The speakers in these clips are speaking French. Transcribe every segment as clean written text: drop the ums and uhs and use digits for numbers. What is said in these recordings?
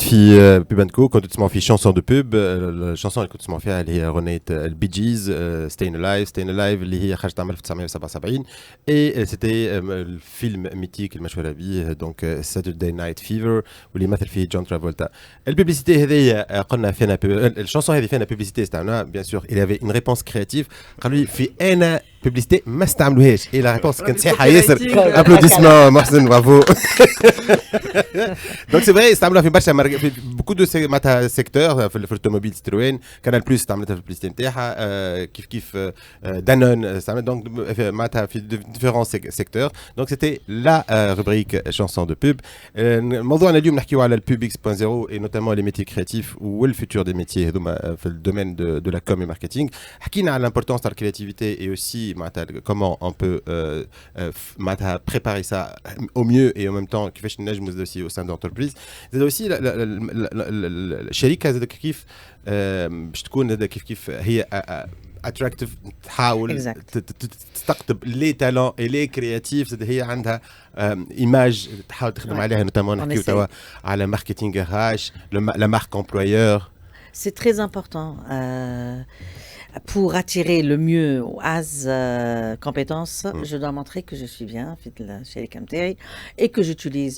في بيبانكو كنت تسمعوا في شانسون دو بوب. الشانسون اللي كنت تسمعوا فيها اللي هي اغنيه البي جيز ستين الايف اللي هي خرجت عام 1977. اي سيتي الفيلم ميتيك المشهور به دونك ساترداي نايت فيفر واللي يمثل فيه جون ترافولتا. البيبليسيتي هذه قلنا فينا الشانسون هذه فينا بيبليسيتي استعملناها بيان سور. il avait une réponse créative قالوا لي في انا بيبليسيتي ما استعملوهاش. اي لا ريبونس كانت صحيحه ياسر. ابلوديسمون محسن برافو. دونك سي فري استعملوها في برشا في بوكو دو معناتها سيكتور. في الاوتوموبيل ستروين كانال بلوس استعملتها في البليستين نتاعها كيف دانون استعملت دونك معناتها في ديفيرون سيكتور. دونك سيتي لا روبريك شانسون دو بوب. موضوعنا اليوم نحكيو على البوب اكس بوان زيرو اي نوتامون لي ميتي كرياتيف والفوتور دي ميتي هذوما في الدومين دو لا كوم اي ماركتينغ. حكينا على l'importance de la créativité et aussi comment on peut préparer ça au mieux et en même temps كيفاش نجموا aussi au sein d'entreprise. زاد aussi الشركه زاد كيف باش تكون هذا كيف هي اتراكتيف تحاول تستقطب لي تالون اي لي كرياتيف. زاد هي عندها ايماج تحاول تخدم عليها نوتامون نحكيو توا على ماركتينغ RH لا مارك امبلويور. C'est très important pour attirer le mieux as compétences. Je dois montrer que je suis bien chez les Camteri et que j'utilise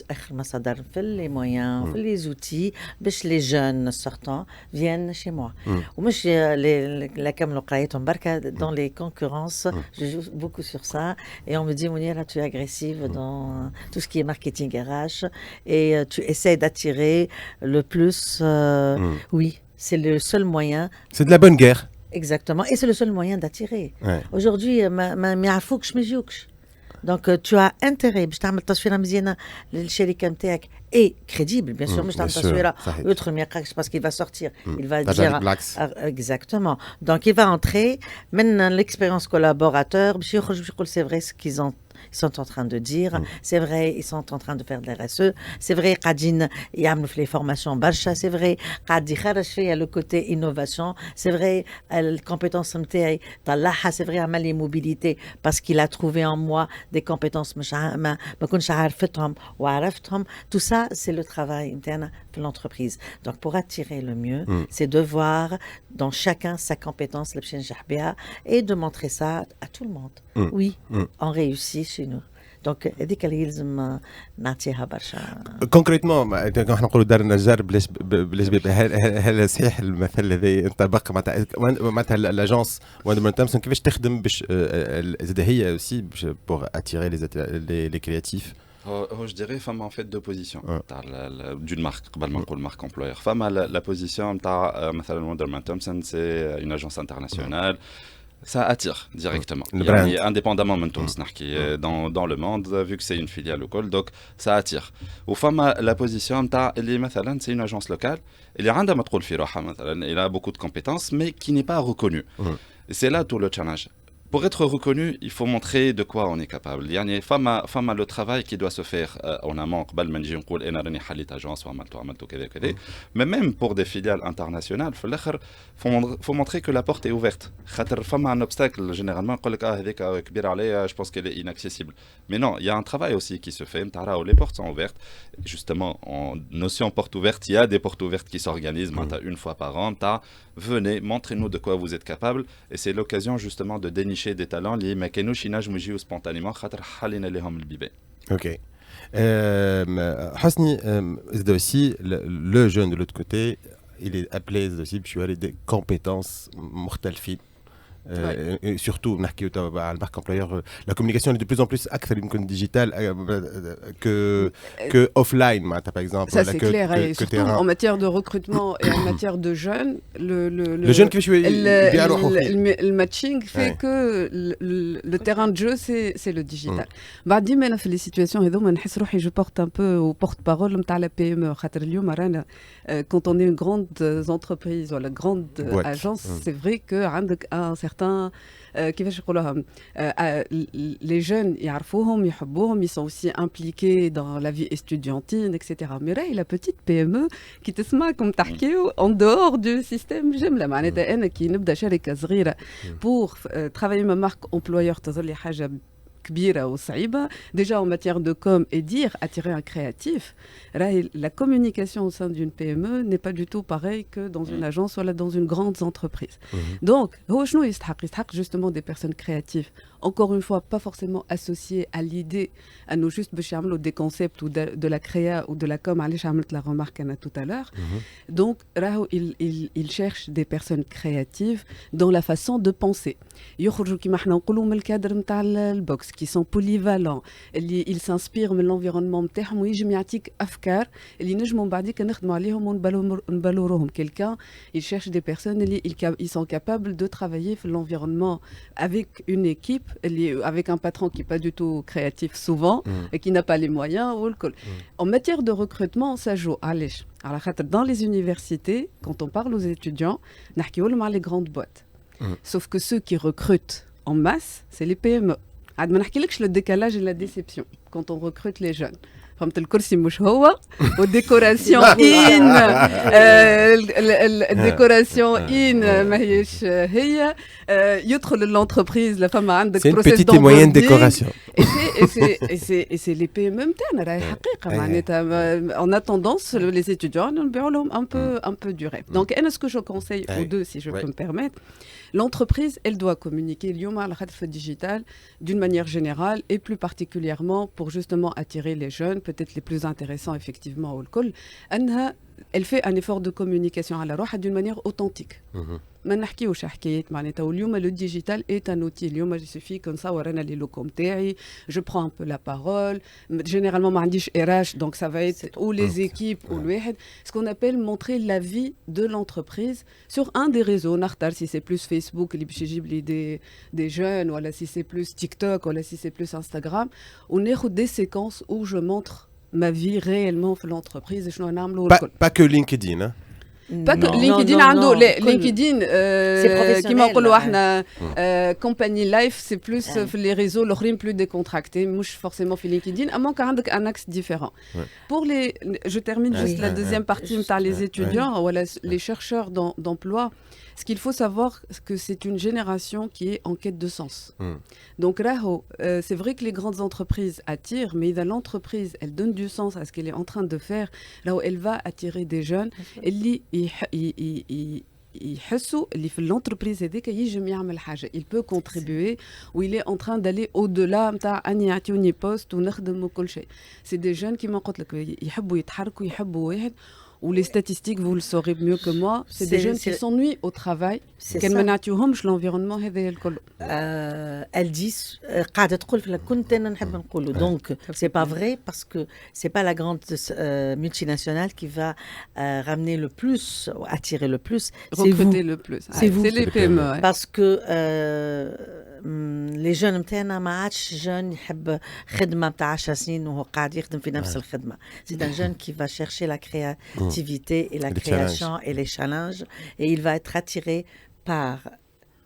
les moyens, les outils pour que les jeunes sortants viennent chez moi. Ou moi, la dans les concurrences, je joue beaucoup sur ça et on me dit Mounira, tu es agressive dans tout ce qui est marketing RH et tu essaies d'attirer le plus. Oui. C'est le seul moyen. C'est de la bonne guerre. Exactement. Et c'est le seul moyen d'attirer. Ouais. Aujourd'hui, donc tu as intérêt باش تعمل تصويره مزيانه للشركه نتاعك et crédible bien sûr. مش تعمل تصويره يدخل ما يقراش parce qu'il va sortir. Il va dire exactement. Donc il va entrer من l'expérience collaborateur باش يخرج باش يقول c'est vrai ce qu'ils ont ils sont en train de dire, c'est vrai, ils sont en train de faire de l'RSE, c'est vrai, قاعدين يعملوا في les formations برشا, c'est vrai, قاعد يخرج فيها le côté innovation, c'est vrai, الcompétence نتاعي طلعها, c'est vrai, عمل لي mobilité parce qu'il a trouvé en moi des compétences ما كنتش عارفتهم وعرفتهم. Tout ça, c'est le travail interne de l'entreprise. Donc pour attirer le mieux, c'est de voir dans chacun sa compétence et de montrer ça à tout le monde. Oui, on réussit chez nous. دونك هذيك اللي يلزم نعطيها برشا. كونكريتمون احنا نقولوا دار النجار بلاش باب. هل صحيح المثل هذا ينطبق معناتها الاجونس وندرمان تومسون كيفاش تخدم باش زاد هي aussi pour attirer les créatifs؟ Je dirais femme en fait deux positions d'une marque قبل ما نقول marque employeur. Femme la position نتاع مثلا وندرمان تومسون c'est une agence internationale. Ça attire directement. Indépendamment dans le monde, vu que c'est une filiale locale, donc ça attire. Ou femme la position c'est une agence locale. Il a beaucoup de compétences, mais qui n'est pas reconnue. Et c'est là tout le challenge. Pour être reconnu, il faut montrer de quoi on est capable. Il y a le travail qui doit se faire en amont. Mais même pour des filiales internationales, il faut montrer que la porte est ouverte. Il y a un obstacle, généralement, je pense qu'elle est inaccessible. Mais non, il y a un travail aussi qui se fait. Les portes sont ouvertes. Justement, en notion porte ouverte, il y a des portes ouvertes qui s'organisent une fois par an. Venez, montrez-nous de quoi vous êtes capable. Et c'est l'occasion justement de dénicher des talents اللي ما كانوش ينجموا يجيو سبونتانيمون خاطر حلينا لهم البيبان. اوكي. حسني زاد aussi le jeune de l'autre côté il est appelé aussi باش يوري des compétences مختلفين. surtout نحكيو توا على المارك امبلويور la communication est de plus en plus اكثر يمكن digital que offline معناتها par exemple. Ça c'est clair et surtout en matière de recrutement et en matière de jeunes le jeune كيفاش يبيع روحه le matching fait que le terrain de jeu c'est le digital. بعد ديما انا في les situations هذوما نحس روحي je porte un peu au porte-parole نتاع la PME خاطر اليوم رانا quand on est une grande entreprise ou la grande agence c'est vrai que عندك un certain كيفاش نقولوها les jeunes يعرفوهم يحبوهم ils sont aussi impliqués dans la vie estudiantine etc. mais راهي la petite PME qui تسمعكم تحكيو en dehors du système جملة معناتها أنا كي نبدأ شركة صغيرة pour travailler ma marque employeur تظل حاجة كبيرة وصعيبة. Déjà en matière de com et dire attirer un créatif, la communication au sein d'une PME n'est pas du tout pareil que dans une agence ou dans une grande entreprise. Donc, هو شنو يستحق justement des personnes créatives. Encore une fois, pas forcément associées à l'idée, à nous juste des concepts ou de la créa ou de la com, allez, j'ai la remarque tout à l'heure. Donc, il cherche des personnes créatives dans la façon de penser. يخرجوا كيما احنا نقولوا من الكادر نتاع البوكس qui sont polyvalents, اللي ils s'inspirent من l'environnement نتاعهم ويجم يعطيك افكار اللي نجموا بعديك نخدموا عليهم ونبلوروهم. Quelqu'un, il cherche des personnes اللي ils sont capables de travailler في l'environnement avec une équipe, avec un patron qui n'est pas du tout créatif souvent et qui n'a pas les moyens. En matière de recrutement, ça joue. Dans les universités, quand on parle aux étudiants, on parle les grandes boîtes. Sauf que ceux qui recrutent en masse, c'est les PME. Je ne sais pas le décalage et la déception quand on recrute les jeunes. فهمت الكرسي مش هو والديكوراسيون ان الديكوراسيون ان ماهيش هي يدخل l'entreprise فما عندك بروسيس دو موين ديكوراسيون et c'est les PME نتاعنا راهي حقيقه معناتها en attendant les étudiants نبيعوا لهم un peu du rêve. Donc ce que je conseille aux deux, si je peux me permettre, l'entreprise elle doit communiquer اليوم على خاطر في الديجيتال d'une manière générale et plus particulièrement pour justement attirer les jeunes, peut-être les plus intéressants effectivement au col, elle fait un effort de communication à la roha d'une manière authentique. ما نحكيوش حكايات معناتها واليوم le digital est un outil. اليوم il suffit comme ça ورانا les locaux نتاعي, je prends un peu la parole. Généralement ما عنديش RH, donc ça va être ou les équipes ou الواحد. Ce qu'on appelle montrer la vie de l'entreprise sur un des réseaux. نختار si c'est plus Facebook اللي باش يجيب لي des jeunes, ولا si c'est plus TikTok, ولا si c'est plus Instagram. وناخذ des séquences où je montre ma vie réellement في l'entreprise et شنو نعملوا. Pas que LinkedIn, hein. Pas que LinkedIn عنده LinkedIn كيما نقولوا احنا compagnie life, c'est plus في les réseaux الاخرين plus décontractés, مش forcément في LinkedIn, à moins qu'un ait un axe différent. Pour les, je termine juste la deuxième partie par les étudiants, voilà, les chercheurs d'emploi. Ce qu'il faut savoir, c'est que c'est une génération qui est en quête de sens. Donc là, c'est vrai que les grandes entreprises attirent, mais l'entreprise, elle donne du sens à ce qu'elle est en train de faire. Là où elle va attirer des jeunes, يحسوا اللي في l'entreprise هذيك يجم يعمل حاجه, il peut contribuer ou il est en train d'aller au-delà نتاع اني يعطيوني بوست ونخدم وكل شيء. C'est des jeunes qui ما قلت لك يحبوا يتحركوا, يحبوا واحد. Ou les statistiques, vous le saurez mieux que moi, c'est des jeunes qui s'ennuient au travail. L'environnement, elles disent, donc c'est pas vrai parce que c'est pas la grande multinationale qui va ramener le plus, attirer le plus, recruter le plus. C'est vous, c'est les PME. Parce que les jeunes نتاعنا ما عادش jeune يحب خدمة بتاع 10 سنين وهو قاعد يخدم في نفس الخدمة. C'est un jeune qui va chercher la créativité et la création et les challenges, et il va être attiré par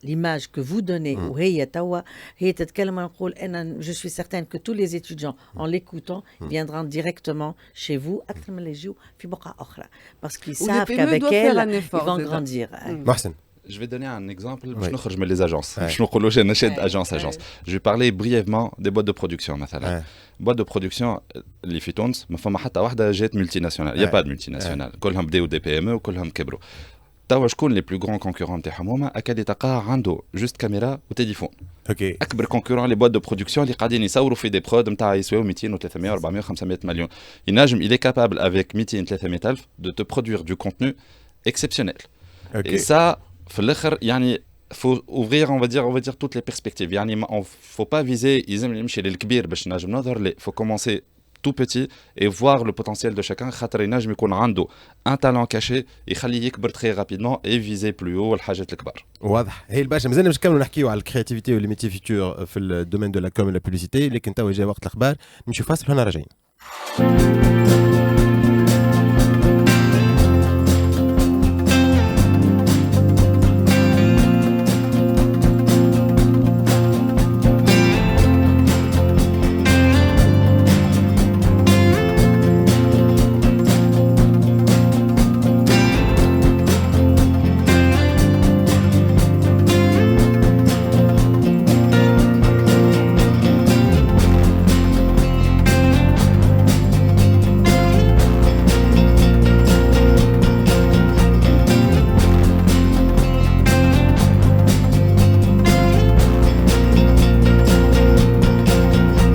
l'image que vous donnez. وهي توا هي تتكلم نقول أنا je suis certaine que tous les étudiants en l'écoutant viendront directement chez vous أكثر من اللي يجوا في بقعة أخرى parce qu'ils savent qu'avec elles ils vont grandir. Mahsen. Je vais donner un exemple. Je ne sais pas les agences. Je ne sais pas agence. Je vais parler brièvement des boîtes de production. Boîtes de production, les Fitons, ما فما حتى واحدة جات multinationale. Il n'y a pas de multinationale. كلهم بداوا des PME وكلهم كبروا. توا شكون les plus grands concurrents نتاعهم هما أكاد تلقاه عنده juste caméra وتليفون. أكبر concurrent les boîtes de production اللي قاعدين يصوروا في des prod نتاع يسواو 200 و 300 و 400 و 500 مليون. Il est capable avec 200 300 ألف de te produire du contenu exceptionnel. Et ça في الاخر يعني faut ouvrir on va dire toutes les perspectives. يعني on faut pas viser يلزم يمشي للكبير باش نجم نظهر لي, faut commencer tout petit et voir le potentiel de chacun. خاطر ينجم يكون عنده un talent caché يخليه يكبر très rapidement et viser plus haut الحاجات الكبار. واضح. هي الباشا مازلنا باش نكملوا نحكيوا على الكرياتيفيتي واللي ميتي فيتور في الدومين دو لا كوم لا بوبليسيتي, لكن توا جا وقت الاخبار نمشيو فاصل وحنا راجعين.